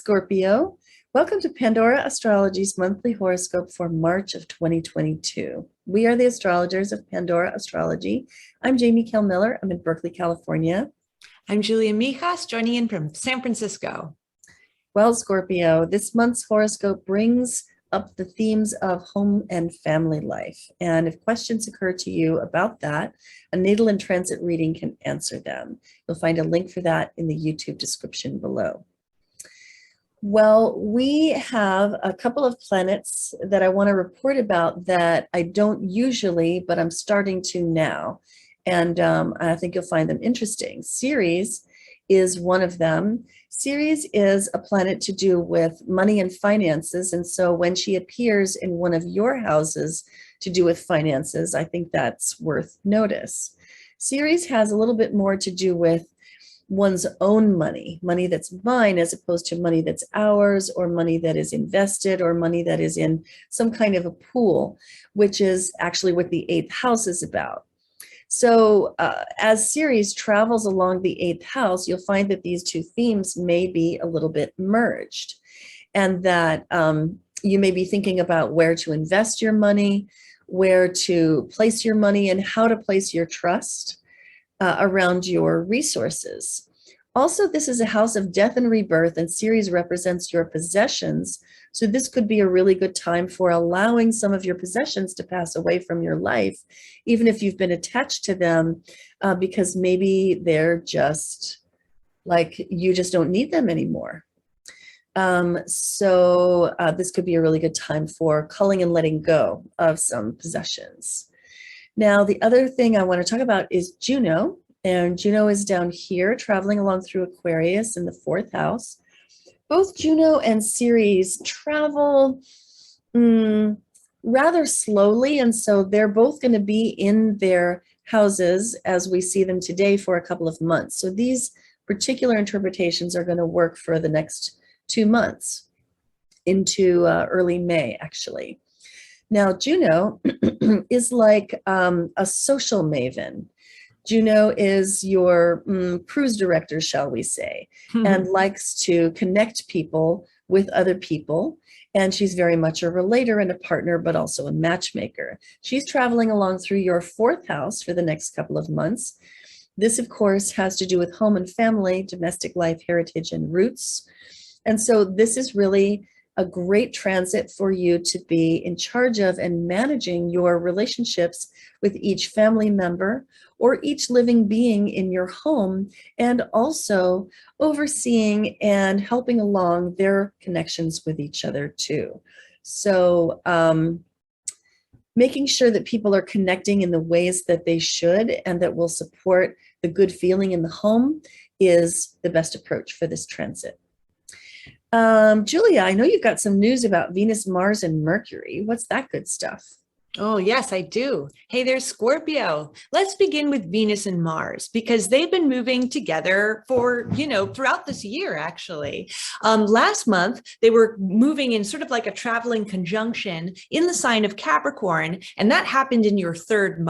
Scorpio. Welcome to Pandora Astrology's monthly horoscope for March of 2022. We are the astrologers of Pandora Astrology. I'm Jamie Kell-Miller. I'm in Berkeley, California. I'm Julia Mijas, joining in from San Francisco. Well, Scorpio, this month's horoscope brings up the themes of home and family life. And if questions occur to you about that, a natal and transit reading can answer them. You'll find a link for that in the YouTube description below. Well, we have a couple of planets that I want to report about that I don't usually, but I'm starting to now. And I think you'll find them interesting. Ceres is one of them. Ceres is a planet to do with money and finances. And so when she appears in one of your houses to do with finances, I think that's worth notice. Ceres has a little bit more to do with one's own money, money that's mine as opposed to money that's ours, or money that is invested, or money that is in some kind of a pool, which is actually what the eighth house is about. So as Ceres travels along the eighth house, you'll find that these two themes may be a little bit merged, and that you may be thinking about where to invest your money, where to place your money, and how to place your trust around your resources. Also, this is a house of death and rebirth, and Ceres represents your possessions. So this could be a really good time for allowing some of your possessions to pass away from your life, even if you've been attached to them, because maybe they're just like, you just don't need them anymore. So this could be a really good time for culling and letting go of some possessions. Now, the other thing I want to talk about is Juno, and Juno is down here traveling along through Aquarius in the fourth house. Both Juno and Ceres travel rather slowly, and so they're both going to be in their houses as we see them today for a couple of months. So these particular interpretations are going to work for the next 2 months into early May, actually. Now, Juno is like a social maven. Juno is your cruise director, shall we say, and likes to connect people with other people. And she's very much a relator and a partner, but also a matchmaker. She's traveling along through your fourth house for the next couple of months. This, of course, has to do with home and family, domestic life, heritage, and roots. And so this is really a great transit for you to be in charge of and managing your relationships with each family member or each living being in your home, and also overseeing and helping along their connections with each other too. So making sure that people are connecting in the ways that they should and that will support the good feeling in the home is the best approach for this transit. Julia, I know you've got some news about Venus, Mars, and Mercury. What's that good stuff? Oh, yes, I do. Hey there, Scorpio. Let's begin with Venus and Mars, because they've been moving together for, throughout this year, actually. Last month, they were moving in sort of like a traveling conjunction in the sign of Capricorn, and that happened in your third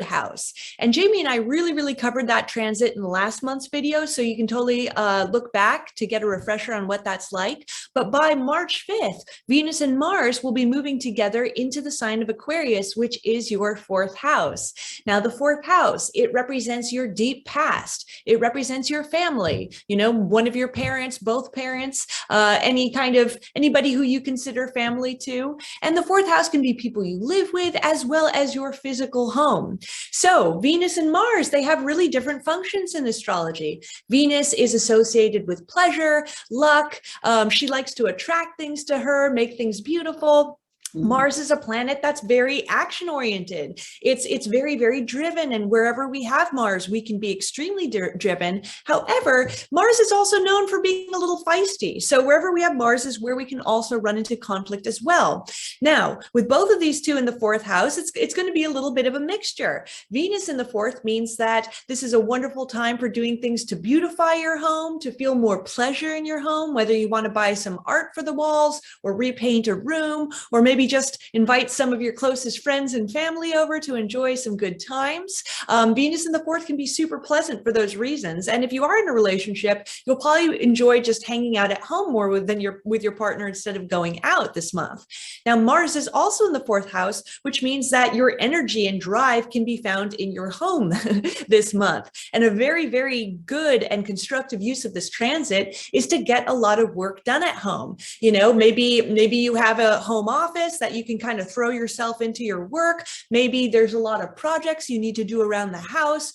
house. And Jamie and I really covered that transit in the last month's video, so you can totally look back to get a refresher on what that's like. But by March 5th, Venus and Mars will be moving together into the sign of Aquarius, which is your fourth house. Now, the fourth house, it represents your deep past. It represents your family, one of your parents, both parents, anybody who you consider family too. And the fourth house can be people you live with, as well as your physical home. So Venus and Mars, they have really different functions in astrology. Venus is associated with pleasure, luck. She likes to attract things to her, make things beautiful. Mars is a planet that's very action oriented. It's very driven, and wherever we have Mars, we can be extremely driven. However, Mars is also known for being a little feisty. So wherever we have Mars is where we can also run into conflict as well. Now, with both of these two in the fourth house, it's going to be a little bit of a mixture. Venus in the fourth means that this is a wonderful time for doing things to beautify your home, to feel more pleasure in your home, whether you want to buy some art for the walls or repaint a room, or maybe maybe just invite some of your closest friends and family over to enjoy some good times. Venus in the fourth can be super pleasant for those reasons. And if you are in a relationship, you'll probably enjoy just hanging out at home more with your partner instead of going out this month. Now, Mars is also in the fourth house, which means that your energy and drive can be found in your home this month. And a very, very good and constructive use of this transit is to get a lot of work done at home. You know, maybe you have a home office that you can kind of throw yourself into your work. Maybe there's a lot of projects you need to do around the house.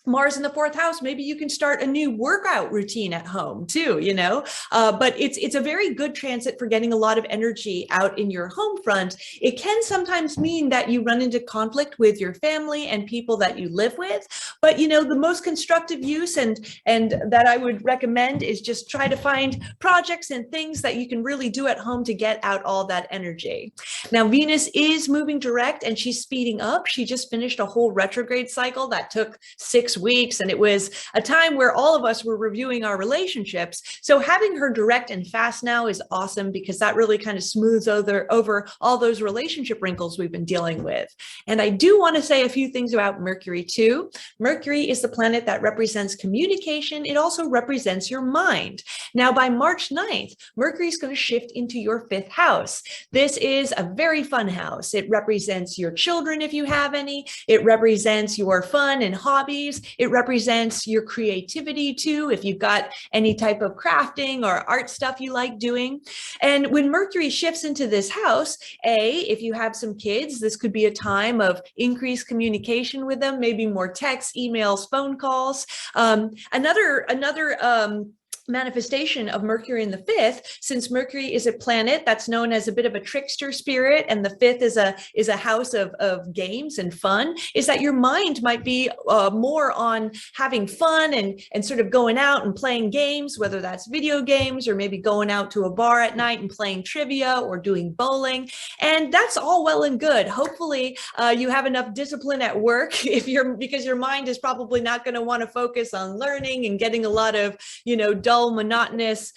Mars in the fourth house, maybe you can start a new workout routine at home too, you know, but it's a very good transit for getting a lot of energy out in your home front. It can sometimes mean that you run into conflict with your family and people that you live with, but you know, the most constructive use and that I would recommend is just try to find projects and things that you can really do at home to get out all that energy. Now, Venus is moving direct and she's speeding up. She just finished a whole retrograde cycle that took 6 weeks, and it was a time where all of us were reviewing our relationships. So having her direct and fast now is awesome because that really kind of smooths over all those relationship wrinkles we've been dealing with. And I do want to say a few things about Mercury too. Mercury is the planet that represents communication. It also represents your mind. Now, by March 9th, Mercury is going to shift into your fifth house. This is a very fun house. It represents your children if you have any. It represents your fun and hobbies. It represents your creativity too, if you've got any type of crafting or art stuff you like doing. And when Mercury shifts into this house, if you have some kids, this could be a time of increased communication with them, maybe more texts, emails, phone calls. Another manifestation of Mercury in the fifth, since Mercury is a planet that's known as a bit of a trickster spirit, and the fifth is a house of games and fun, is that your mind might be more on having fun and sort of going out and playing games, whether that's video games or maybe going out to a bar at night and playing trivia or doing bowling. And that's all well and good. Hopefully you have enough discipline at work because your mind is probably not going to want to focus on learning and getting a lot of, you know, dull, monotonous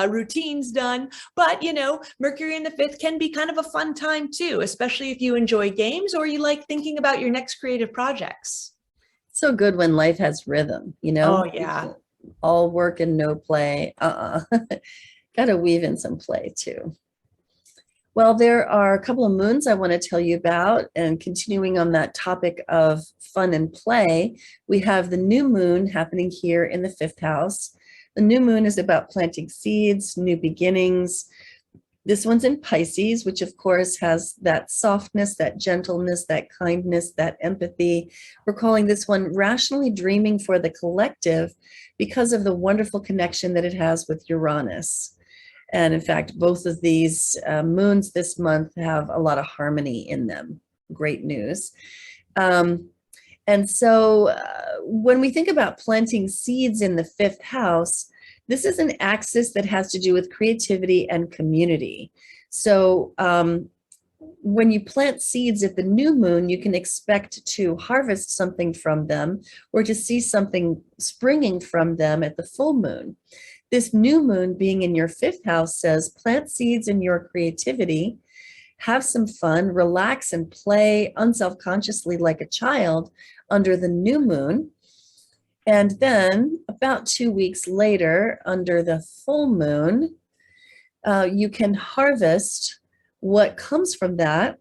routines done. But, you know, Mercury in the fifth can be kind of a fun time too, especially if you enjoy games or you like thinking about your next creative projects. So good when life has rhythm, you know? Oh, yeah. All work and no play. Got to weave in some play too. Well, there are a couple of moons I want to tell you about, and continuing on that topic of fun and play, we have the new moon happening here in the fifth house. The new moon is about planting seeds, new beginnings. This one's in Pisces, which of course has that softness, that gentleness, that kindness, that empathy. We're calling this one rationally dreaming for the collective because of the wonderful connection that it has with Uranus. And in fact, both of these moons this month have a lot of harmony in them. Great news. And so when we think about planting seeds in the fifth house, this is an axis that has to do with creativity and community. So when you plant seeds at the new moon, you can expect to harvest something from them or to see something springing from them at the full moon. This new moon being in your fifth house says plant seeds in your creativity, have some fun, relax and play unselfconsciously like a child under the new moon. And then about 2 weeks later, under the full moon, you can harvest what comes from that,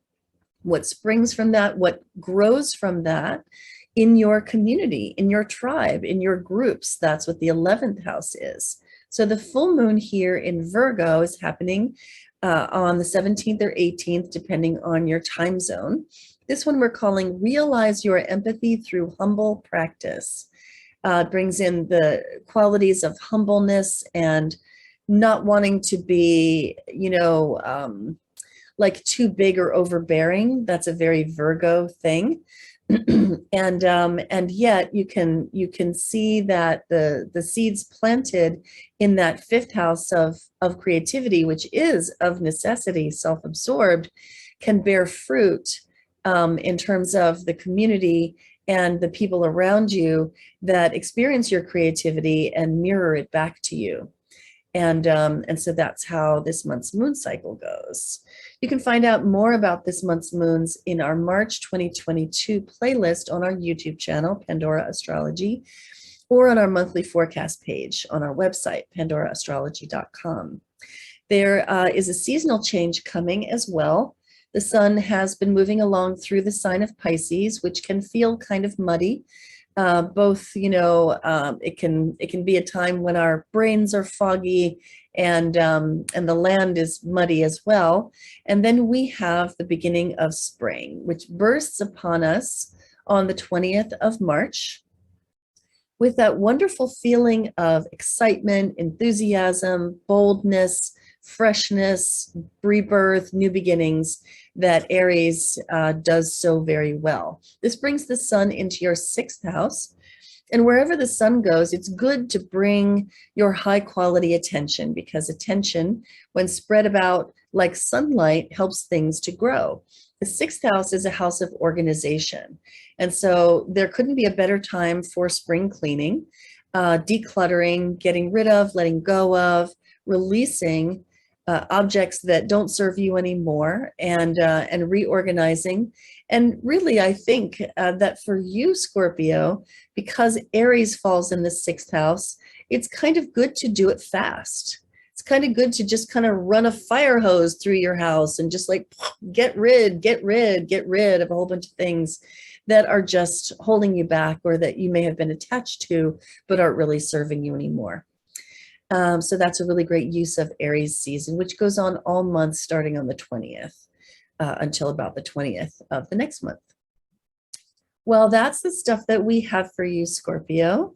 what springs from that, what grows from that in your community, in your tribe, in your groups. That's what the 11th house is. So the full moon here in Virgo is happening on the 17th or 18th, depending on your time zone. This one we're calling Realize Your Empathy Through Humble Practice. It brings in the qualities of humbleness and not wanting to be, you know, like too big or overbearing. That's a very Virgo thing. And yet you can see that the seeds planted in that fifth house of creativity, which is of necessity self-absorbed, can bear fruit in terms of the community and the people around you that experience your creativity and mirror it back to you. And so that's how this month's moon cycle goes. You can find out more about this month's moons in our March 2022 playlist on our YouTube channel, Pandora Astrology, or on our monthly forecast page on our website, pandoraastrology.com. There is a seasonal change coming as well. The sun has been moving along through the sign of Pisces, which can feel kind of muddy. It can be a time when our brains are foggy and the land is muddy as well. And then we have the beginning of spring, which bursts upon us on the 20th of March with that wonderful feeling of excitement, enthusiasm, boldness, freshness, rebirth, new beginnings that Aries does so very well. This brings the sun into your 6th house. And wherever the sun goes, it's good to bring your high quality attention, because attention, when spread about like sunlight, helps things to grow. The 6th house is a house of organization. And so there couldn't be a better time for spring cleaning, decluttering, getting rid of, letting go of, releasing objects that don't serve you anymore, and reorganizing. And really, I think that for you, Scorpio, because Aries falls in the 6th house, it's kind of good to do it fast. It's kind of good to just kind of run a fire hose through your house and just like get rid of a whole bunch of things that are just holding you back, or that you may have been attached to but aren't really serving you anymore. So that's a really great use of Aries season, which goes on all month starting on the 20th until about the 20th of the next month. Well, that's the stuff that we have for you, Scorpio.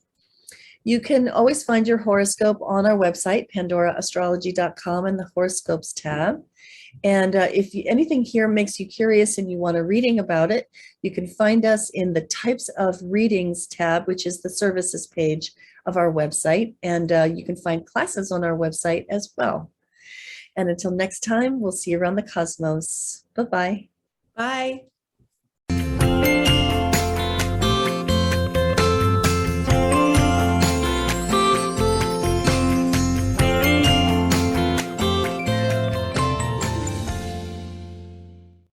You can always find your horoscope on our website, pandoraastrology.com, in the horoscopes tab. And if anything here makes you curious and you want a reading about it, you can find us in the types of readings tab, which is the services page of our website. And you can find classes on our website as well. And until next time, we'll see you around the cosmos. Bye-bye. Bye.